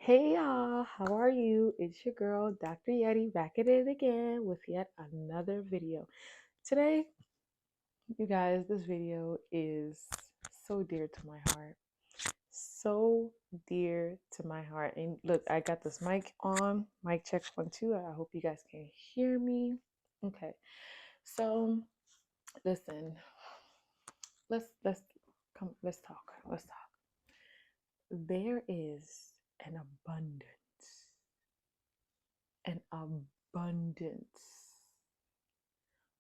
Hey y'all, how are you? It's your girl, Dr. Yeti, back at it again with yet another video. Today, you guys, this video is so dear to my heart. So dear to my heart. And look, I got this mic on, mic check 1 2. I hope you guys can hear me. Okay. So, listen. Let's come let's talk. Let's talk. There is an abundance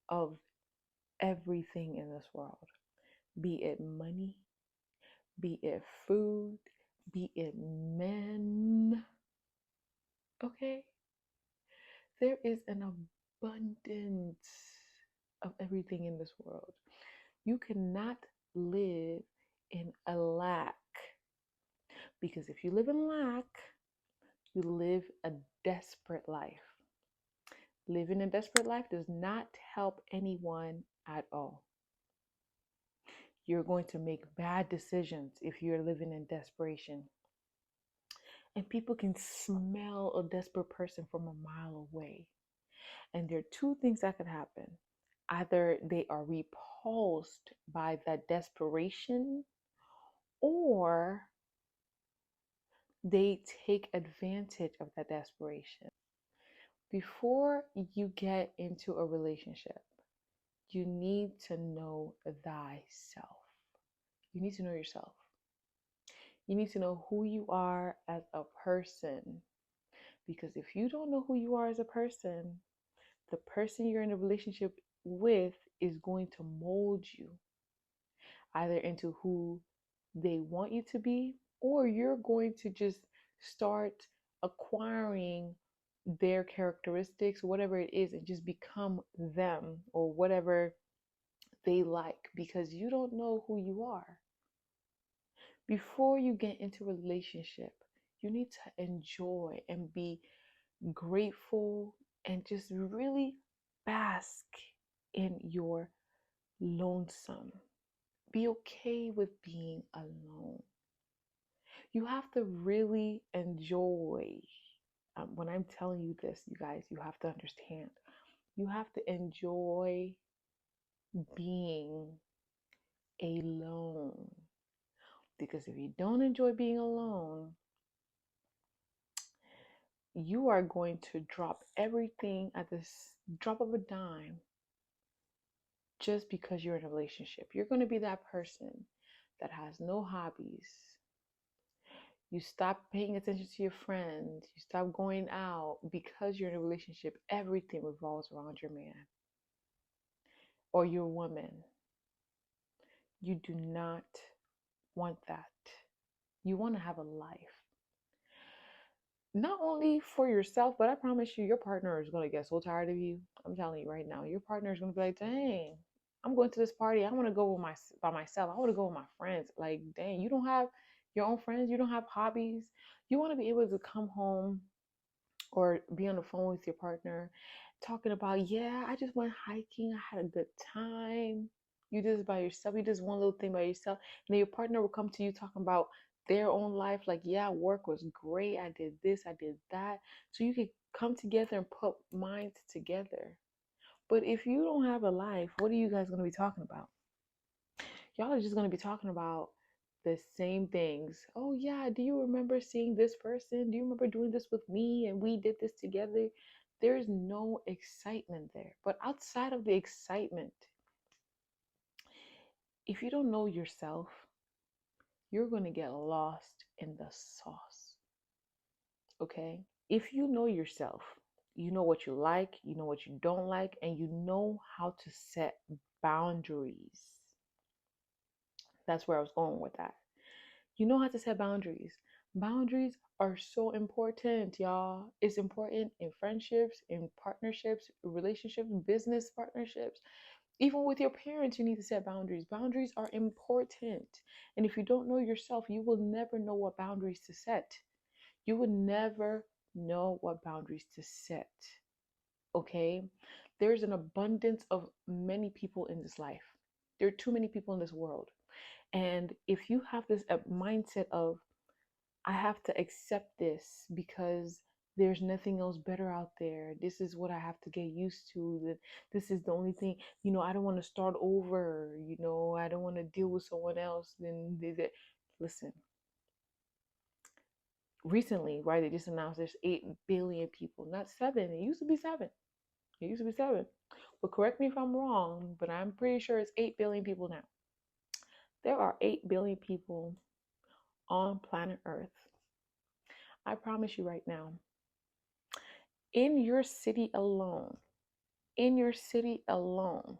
of everything in this world, be it money, be it food, be it men. Okay? There is an abundance of everything in this world. You cannot live in a lack, because if you live in lack, you live a desperate life. Living a desperate life does not help anyone at all. You're going to make bad decisions if you're living in desperation. And people can smell a desperate person from a mile away. And there are two things that could happen. Either they are repulsed by that desperation, or they take advantage of that desperation. Before you get into a relationship, you need to know thyself. You need to know yourself. You need to know who you are as a person. Because if you don't know who you are as a person, the person you're in a relationship with is going to mold you either into who they want you to be, or you're going to just start acquiring their characteristics, whatever it is, and just become them or whatever they like, because you don't know who you are. Before you get into a relationship, you need to enjoy and be grateful and just really bask in your lonesome. Be okay with being alone. You have to really enjoy. When I'm telling you this, you guys, you have to understand. You have to enjoy being alone. Because if you don't enjoy being alone, you are going to drop everything at the drop of a dime just because you're in a relationship. You're going to be that person that has no hobbies. You stop paying attention to your friends. You stop going out because you're in a relationship. Everything revolves around your man or your woman. You do not want that. You want to have a life. Not only for yourself, but I promise you, your partner is going to get so tired of you. I'm telling you right now, your partner is going to be like, dang, I'm going to this party. I want to go by myself. I want to go with my friends. Like, dang, you don't have your own friends. You don't have hobbies. You want to be able to come home or be on the phone with your partner talking about, yeah, I just went hiking. I had a good time. You did this by yourself. You did one little thing by yourself. And then your partner will come to you talking about their own life. Like, yeah, work was great. I did this. I did that. So you can come together and put minds together. But if you don't have a life, what are you guys going to be talking about? Y'all are just going to be talking about the same things. Oh, yeah, do you remember seeing this person? Do you remember doing this with me and we did this together? There's no excitement there. But outside of the excitement, if you don't know yourself, you're going to get lost in the sauce. Okay? If you know yourself, you know what you like, you know what you don't like, and you know how to set boundaries. That's where I was going with that. You know how to set boundaries. Boundaries are so important, y'all. It's important in friendships, in partnerships, relationships, business partnerships. Even with your parents, you need to set boundaries. Boundaries are important. And if you don't know yourself, you will never know what boundaries to set. You will never know what boundaries to set. Okay? There's an abundance of many people in this life. There are too many people in this world. And if you have this mindset of, I have to accept this because there's nothing else better out there. This is what I have to get used to. That this is the only thing, I don't want to start over, I don't want to deal with someone else. Listen, recently, right, they just announced there's 8 billion people, not 7. It used to be 7. It used to be 7. But correct me if I'm wrong, but I'm pretty sure it's 8 billion people now. There are 8 billion people on planet Earth. I promise you right now, in your city alone, in your city alone,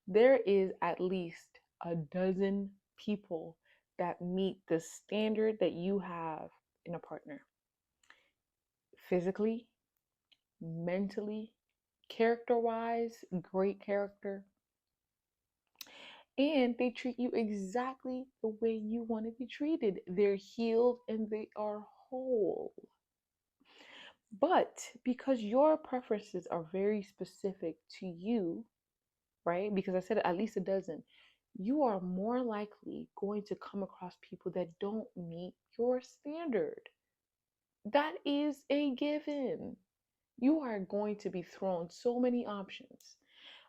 there is at least a dozen people that meet the standard that you have in a partner. Physically, mentally, character-wise, great character, and they treat you exactly the way you want to be treated. They're healed and they are whole. But because your preferences are very specific to you, right? Because I said at least a dozen, you are more likely going to come across people that don't meet your standard. That is a given. You are going to be thrown so many options.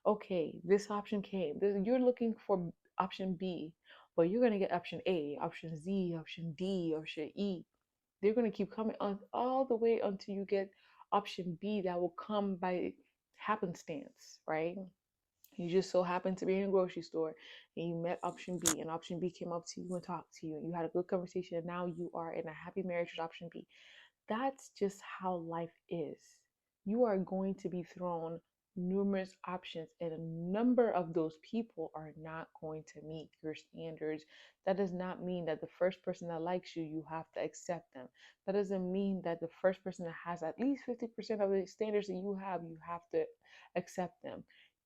Okay, this option came. You're looking for option B, but you're going to get option A, option Z, option D, option E. They're going to keep coming on all the way until you get option B that will come by happenstance, right? You just so happened to be in a grocery store and you met option B, and option B came up to you and talked to you, and you had a good conversation, and now you are in a happy marriage with option B. That's just how life is. You are going to be thrown numerous options, and a number of those people are not going to meet your standards. That does not mean that the first person that likes you, you have to accept them. That doesn't mean that the first person that has at least 50% of the standards that you have to accept them.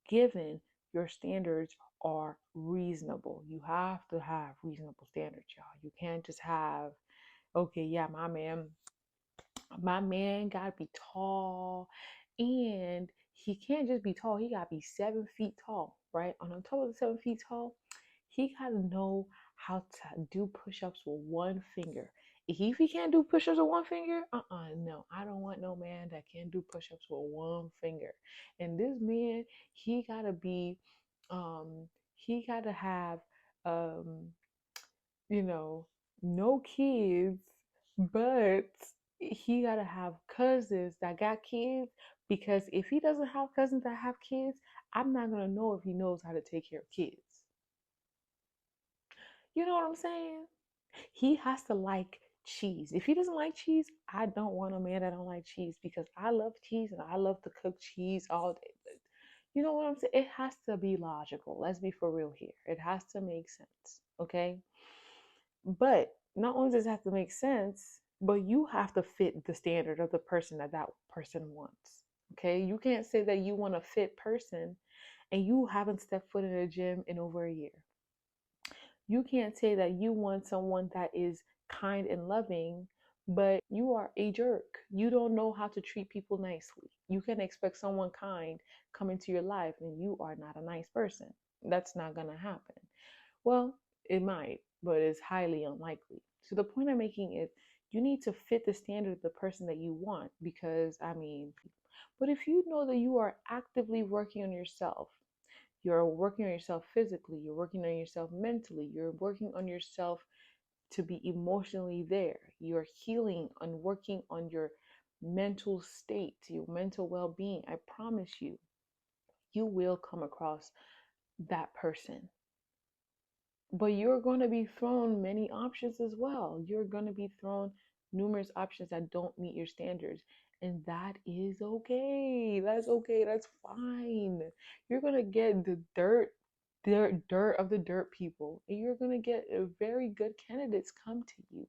Given your standards are reasonable, you have to have reasonable standards, y'all. You can't just have, okay, yeah, my man gotta be tall, and he can't just be tall, he gotta be 7 feet tall, right? On top of the 7 feet tall, he gotta know how to do push-ups with one finger. If he can't do push-ups with one finger, no, I don't want no man that can't do push-ups with one finger. And this man, he gotta have um you know, no kids, but he gotta have cousins that got kids, because if he doesn't have cousins that have kids, I'm not gonna know if he knows how to take care of kids. You know what I'm saying? He has to like cheese. If he doesn't like cheese, I don't want a man that don't like cheese, because I love cheese and I love to cook cheese all day. You know what I'm saying? It has to be logical. Let's be for real here. It has to make sense. Okay? But not only does it have to make sense, but you have to fit the standard of the person that that person wants. Okay? You can't say that you want a fit person and you haven't stepped foot in a gym in over a year. You can't say that you want someone that is kind and loving, but you are a jerk. You don't know how to treat people nicely. You can expect someone kind come into your life and you are not a nice person. That's not going to happen. Well, it might, but it's highly unlikely. So the point I'm making is you need to fit the standard of the person that you want, because but if you know that you are actively working on yourself, you're working on yourself physically, you're working on yourself mentally, you're working on yourself to be emotionally there, you're healing and working on your mental state, your mental well-being, I promise you, you will come across that person. But you're going to be thrown many options as well. You're going to be thrown numerous options that don't meet your standards. And that is okay. That's okay. That's fine. You're going to get the dirt of the dirt people. And you're going to get very good candidates come to you.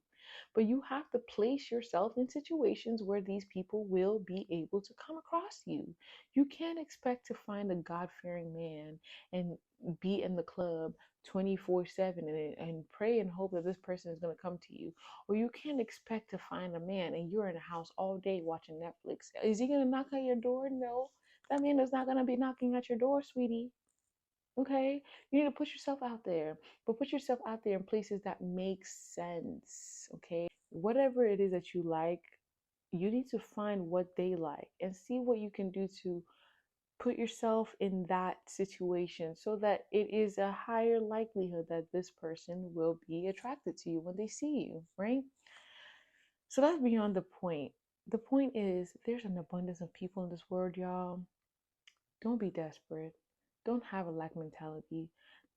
But you have to place yourself in situations where these people will be able to come across you. You can't expect to find a God-fearing man and be in the club 24/7 and pray and hope that this person is going to come to you. Or you can't expect to find a man and you're in a house all day watching Netflix. Is he going to knock on your door? No. That man is not going to be knocking at your door, sweetie. Okay, you need to put yourself out there, but put yourself out there in places that make sense. Okay, whatever it is that you like, you need to find what they like and see what you can do to put yourself in that situation so that it is a higher likelihood that this person will be attracted to you when they see you, right? So that's beyond the point. The point is there's an abundance of people in this world, y'all. Don't be desperate. Don't have a lack mentality.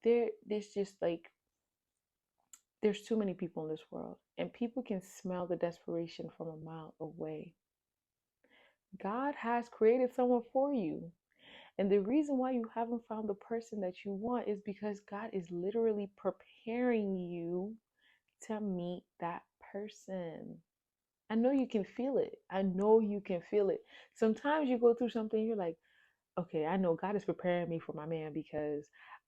There's just like there's too many people in this world, and people can smell the desperation from a mile away. God has created someone for you. And the reason why you haven't found the person that you want is because God is literally preparing you to meet that person. I know you can feel it. I know you can feel it. Sometimes you go through something, you're like, okay, I know God is preparing me for my man because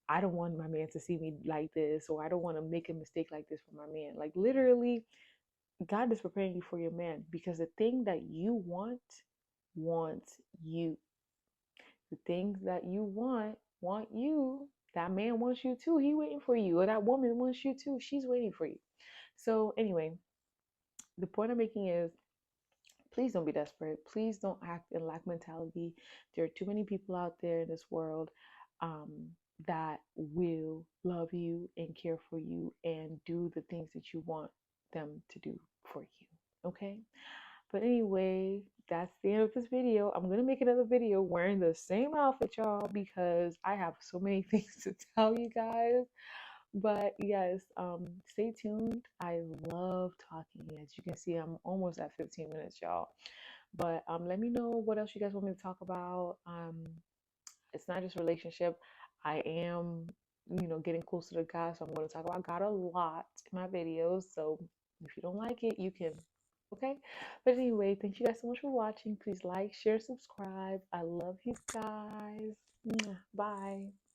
I don't want my man to see me like this, or I don't want to make a mistake like this for my man. Like, literally, God is preparing you for your man because the thing that you want wants you. The things that you want you. That man wants you too. He waiting for you. Or that woman wants you too. She's waiting for you. So anyway, the point I'm making is please don't be desperate. Please don't act in lack mentality. There are too many people out there in this world um, that will love you and care for you and do the things that you want them to do for you. Okay? But anyway, that's the end of this video. I'm gonna make another video wearing the same outfit, y'all, because I have so many things to tell you guys. But yes, stay tuned. I love talking. As you can see, I'm almost at 15 minutes, y'all. But let me know what else you guys want me to talk about. It's not just relationship. I am, getting closer to God, so I'm going to talk about God a lot in my videos. So if you don't like it, you can. Okay. But anyway, thank you guys so much for watching. Please like, share, subscribe. I love you guys. Bye.